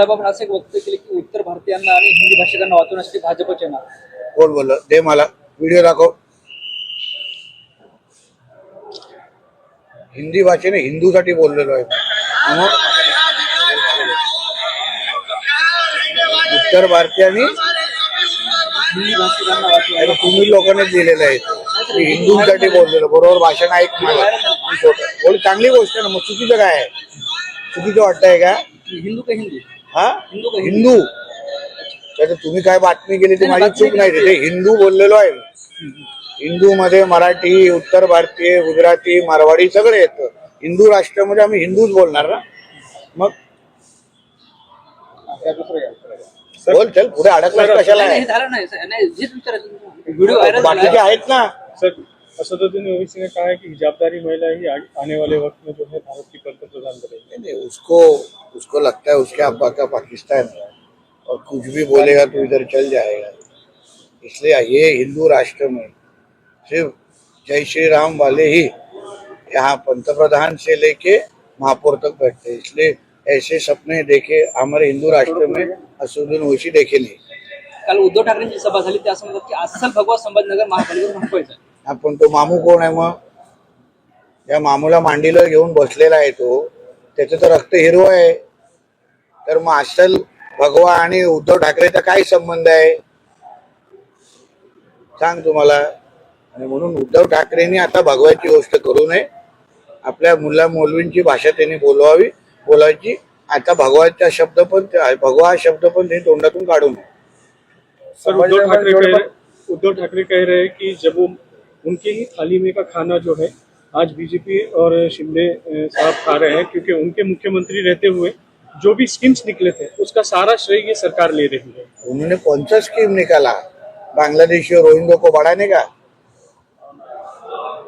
साहेबांनी असं एक वक्तव्य केले की उत्तर भारतीयांना आणि हिंदी भाषिकांना वाचवण्यासाठी भाजपचे नाव. कोण बोललं? दे मला व्हिडिओ दाखव. हिंदी भाषेने हिंदूसाठी बोललेलो आहे. मग उत्तर भारतीयांनी हिंदी भाषिकांना वाचवण्यासाठी तुम्ही लोकांनी दिलेलं आहे. मी हिंदूंसाठी बोललेलो. बरोबर भाषण ऐक मला. बोल, चांगली गोष्ट आहे ना. मग चुकीचं काय आहे? चुकीचं वाटतंय का? हिंदू का हिंदी? हा, हिंदू का हिंदू. तर तुम्ही काय बातमी केली ती माझी चूक नाही. तिथे हिंदू बोललेलो आहे. हिंदू मध्ये मराठी, उत्तर भारतीय, गुजराती, मारवाडी सगळे येतं. हिंदू राष्ट्रामध्ये आम्ही हिंदूच बोलणार ना. मग बोल, चल पुढे अडकला कशाला आहे? बाकीचे आहेत ना. सर, असदुद्दीन ओवैसी ने कहा है कि हिजाबदारी महिला ही आने वाले वक्त में जो है भारत की पंतप्रधान बनेगी. नहीं, उसको लगता है उसके अब्बा का पाकिस्तान है और कुछ भी बोलेगा तो इधर चल जाएगा. इसलिए ये हिंदू राष्ट्र में सिर्फ जय श्री राम वाले ही यहाँ पंतप्रधान से लेके महापौर तक बैठते. इसलिए ऐसे सपने देखे हमारे हिंदू राष्ट्र में असदुद्दीन ओवैसी देखे नहीं. काल उद्धव ठाकरेंची सभा झाली त्या असं म्हणतात की अस्सल भगवा संभाजीनगर महापालिकेवर थांबवायचं. आपण तो मामू कोण आहे? मग या मामूला मांडीला घेऊन बसलेला आहे तो. त्याचं तर रक्त हिरवं आहे. तर मग अस्सल भगवा आणि उद्धव ठाकरेचा काय संबंध आहे सांग तुम्हाला. आणि म्हणून उद्धव ठाकरेंनी आता भगवाची गोष्ट करू नये. आपल्या मुला मौलवींची भाषा त्यांनी बोलायची. आता भगवाचा शब्द पण, भगवा शब्द पण त्यांनी तोंडातून काढू नये. सर, उद्धव ठाकरे कह रहे हैं कि जब वो उनके ही थाली में का खाना जो है आज बीजेपी और शिंदे साहब खा रहे हैं, क्योंकि उनके मुख्यमंत्री रहते हुए जो भी स्कीम्स निकले थे उसका सारा श्रेय ये सरकार ले रही है. उन्होंने कौन सा स्कीम निकाला? बांग्लादेशी और रोहिंग्या को बढ़ाने का,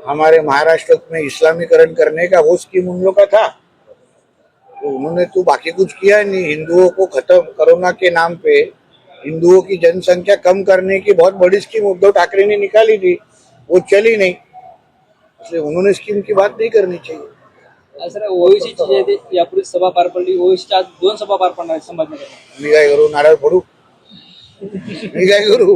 हमारे महाराष्ट्र में इस्लामीकरण करने का, वो स्कीम उन लोग का था. तो उन्होंने तो बाकी कुछ किया नहीं. हिंदुओं को खत्म, कोरोना के नाम पे हिंदुओं की जनसंख्या कम करने की बहुत बड़ी स्कीम उद्धव ठाकरे ने निकाली थी. वो चली नहीं. इसलिए उन्होंने स्कीम की बात नहीं करनी चाहिए. सर, ओवैसीची जे ते यापूर्वी सभा पार पडली. ओवैसीच्या आज 2 सभा पार पडणार आहेत संभाजीनगर. मी काय करू? नारळ फोडू? मी काय करू?